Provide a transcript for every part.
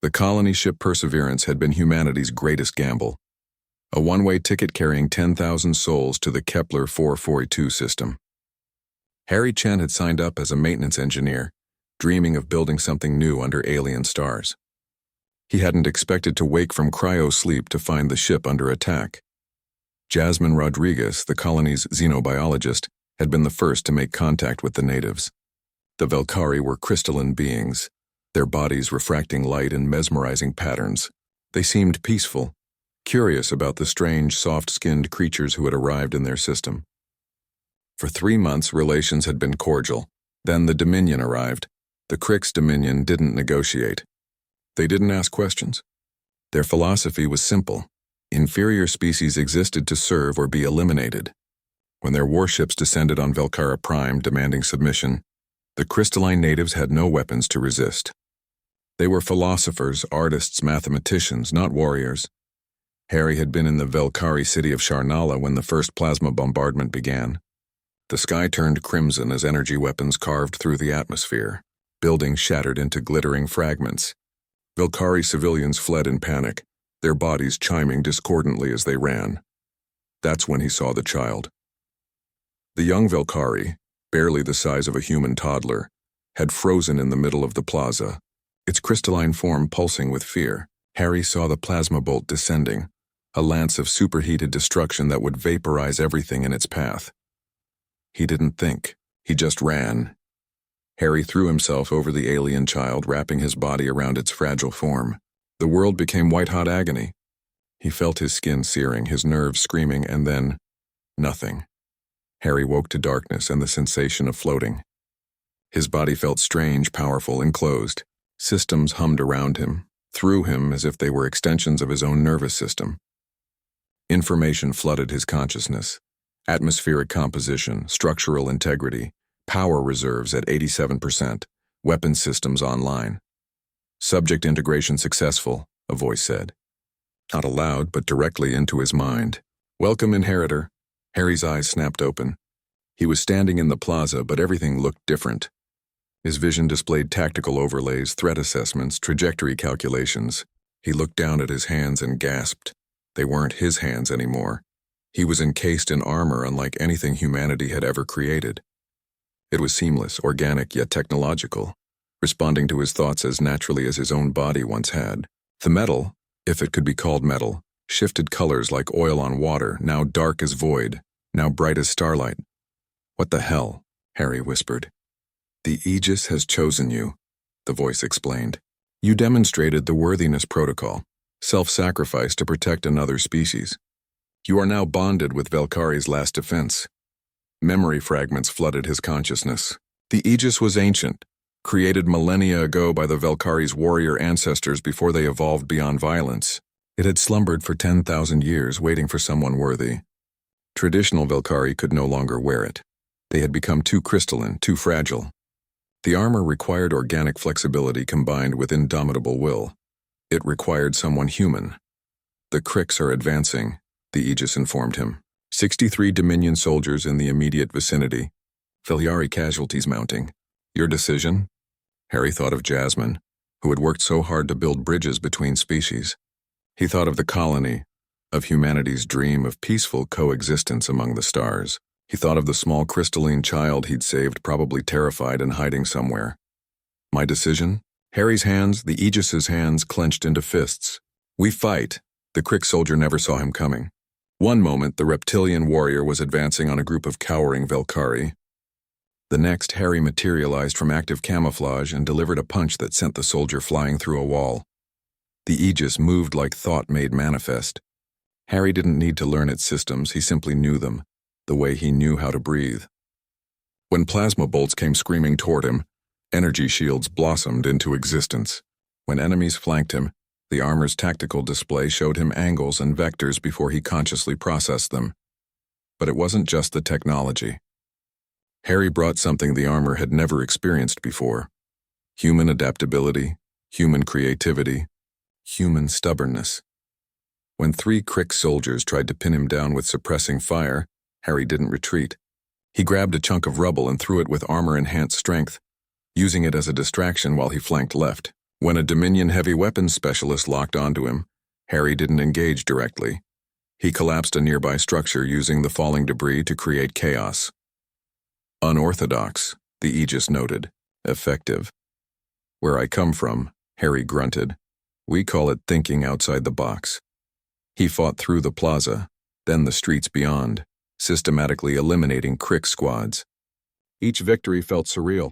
The colony ship Perseverance had been humanity's greatest gamble, a one-way ticket carrying 10,000 souls to the Kepler 442 system. Harry Chen had signed up as a maintenance engineer, dreaming of building something new under alien stars. He hadn't expected to wake from cryo-sleep to find the ship under attack. Jasmine Rodriguez, the colony's xenobiologist, had been the first to make contact with the natives. The Velkari were crystalline beings, their bodies refracting light in mesmerizing patterns. They seemed peaceful, curious about the strange, soft-skinned creatures who had arrived in their system. For 3 months, relations had been cordial. Then the Dominion arrived. The Krix Dominion didn't negotiate. They didn't ask questions. Their philosophy was simple. Inferior species existed to serve or be eliminated. When their warships descended on Velkara Prime demanding submission, the crystalline natives had no weapons to resist. They were philosophers, artists, mathematicians, not warriors. Harry had been in the Velkari city of Sharnala when the first plasma bombardment began. The sky turned crimson as energy weapons carved through the atmosphere. Buildings shattered into glittering fragments. Velkari civilians fled in panic, their bodies chiming discordantly as they ran. That's when he saw the child. The young Velkari, barely the size of a human toddler, had frozen in the middle of the plaza, its crystalline form pulsing with fear. Harry saw the plasma bolt descending, a lance of superheated destruction that would vaporize everything in its path. He didn't think, he just ran. Harry threw himself over the alien child, wrapping his body around its fragile form. The world became white-hot agony. He felt his skin searing, his nerves screaming, and then nothing. Harry woke to darkness and the sensation of floating. His body felt strange, powerful, enclosed. Systems hummed around him, through him as if they were extensions of his own nervous system. Information flooded his consciousness. Atmospheric composition, structural integrity, power reserves at 87%, weapon systems online. Subject integration successful, a voice said. Not aloud, but directly into his mind. Welcome, Inheritor. Harry's eyes snapped open. He was standing in the plaza, but everything looked different. His vision displayed tactical overlays, threat assessments, trajectory calculations. He looked down at his hands and gasped. They weren't his hands anymore. He was encased in armor unlike anything humanity had ever created. It was seamless, organic, yet technological, responding to his thoughts as naturally as his own body once had. The metal, if it could be called metal, shifted colors like oil on water, now dark as void, now bright as starlight. What the hell? Harry whispered. The Aegis has chosen you, the voice explained. You demonstrated the worthiness protocol, self-sacrifice to protect another species. You are now bonded with Velkari's last defense. Memory fragments flooded his consciousness. The Aegis was ancient, created millennia ago by the Velkari's warrior ancestors before they evolved beyond violence. It had slumbered for 10,000 years, waiting for someone worthy. Traditional Velkari could no longer wear it. They had become too crystalline, too fragile. The armor required organic flexibility combined with indomitable will. It required someone human. The Krix are advancing, the Aegis informed him. 63 Dominion soldiers in the immediate vicinity. Velyari casualties mounting. Your decision? Harry thought of Jasmine, who had worked so hard to build bridges between species. He thought of the colony, of humanity's dream of peaceful coexistence among the stars. He thought of the small crystalline child he'd saved, probably terrified and hiding somewhere. My decision? Harry's hands, the Aegis's hands, clenched into fists. We fight. The Krix soldier never saw him coming. One moment, the reptilian warrior was advancing on a group of cowering Velkari. The next, Harry materialized from active camouflage and delivered a punch that sent the soldier flying through a wall. The Aegis moved like thought made manifest. Harry didn't need to learn its systems, he simply knew them, the way he knew how to breathe. When plasma bolts came screaming toward him, energy shields blossomed into existence. When enemies flanked him, the armor's tactical display showed him angles and vectors before he consciously processed them. But it wasn't just the technology. Harry brought something the armor had never experienced before. Human adaptability, human creativity, human stubbornness. When 3 Krix soldiers tried to pin him down with suppressing fire, Harry didn't retreat. He grabbed a chunk of rubble and threw it with armor-enhanced strength, using it as a distraction while he flanked left. When a Dominion heavy weapons specialist locked onto him, Harry didn't engage directly. He collapsed a nearby structure using the falling debris to create chaos. Unorthodox, the Aegis noted. Effective. Where I come from, Harry grunted. We call it thinking outside the box. He fought through the plaza, then the streets beyond, systematically eliminating Crick squads. Each victory felt surreal.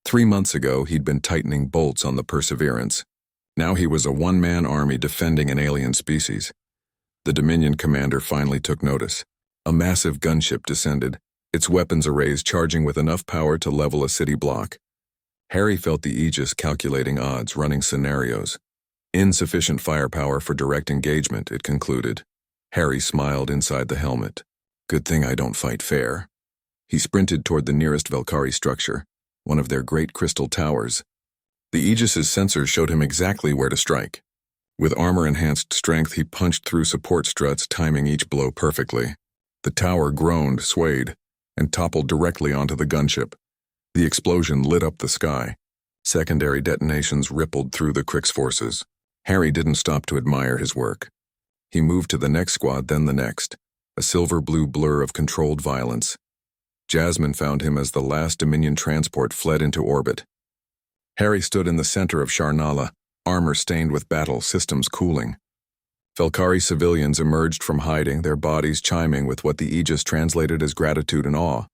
3 months ago, he'd been tightening bolts on the Perseverance. Now he was a one-man army defending an alien species. The Dominion commander finally took notice. A massive gunship descended, its weapons arrays charging with enough power to level a city block. Harry felt the Aegis calculating odds, running scenarios. Insufficient firepower for direct engagement, it concluded. Harry smiled inside the helmet. Good thing I don't fight fair. He sprinted toward the nearest Valkyrie structure, one of their great crystal towers. The Aegis's sensors showed him exactly where to strike. With armor-enhanced strength, he punched through support struts, timing each blow perfectly. The tower groaned, swayed, and toppled directly onto the gunship. The explosion lit up the sky. Secondary detonations rippled through the Crick's forces. Harry didn't stop to admire his work. He moved to the next squad, then the next, a silver-blue blur of controlled violence. Jasmine found him as the last Dominion transport fled into orbit. Harry stood in the center of Sharnala, armor stained with battle, systems cooling. Valkyrie civilians emerged from hiding, their bodies chiming with what the Aegis translated as gratitude and awe.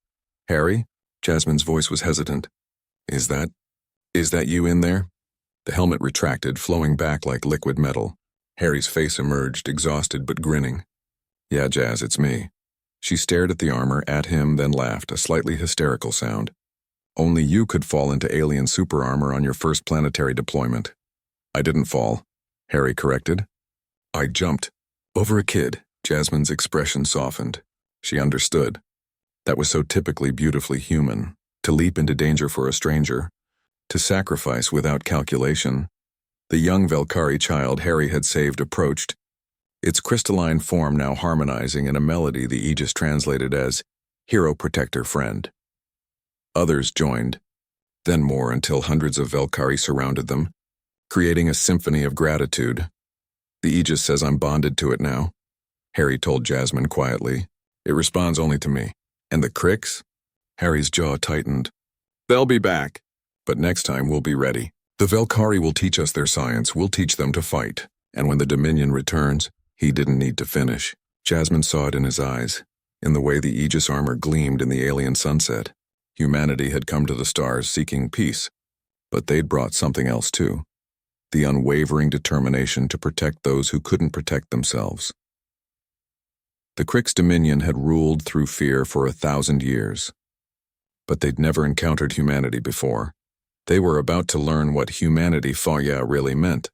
Harry? Jasmine's voice was hesitant. Is that you in there? The helmet retracted, flowing back like liquid metal. Harry's face emerged, exhausted but grinning. Yeah, Jazz, it's me. She stared at the armor, at him, then laughed, a slightly hysterical sound. Only you could fall into alien super armor on your first planetary deployment. I didn't fall, Harry corrected. I jumped. Over a kid. Jasmine's expression softened. She understood. That was so typically beautifully human, to leap into danger for a stranger, to sacrifice without calculation. The young Valkyrie child Harry had saved approached, its crystalline form now harmonizing in a melody the Aegis translated as hero, protector, friend. Others joined, then more until hundreds of Valkyrie surrounded them, creating a symphony of gratitude. The Aegis says I'm bonded to it now, Harry told Jasmine quietly. It responds only to me. And the Cricks? Harry's jaw tightened. They'll be back. But next time we'll be ready. The Valkyrie will teach us their science, we'll teach them to fight. And when the Dominion returns, he didn't need to finish. Jasmine saw it in his eyes, in the way the Aegis armor gleamed in the alien sunset. Humanity had come to the stars seeking peace, but they'd brought something else too. The unwavering determination to protect those who couldn't protect themselves. The Crick's Dominion had ruled through fear for 1,000 years. But they'd never encountered humanity before. They were about to learn what humanity really meant.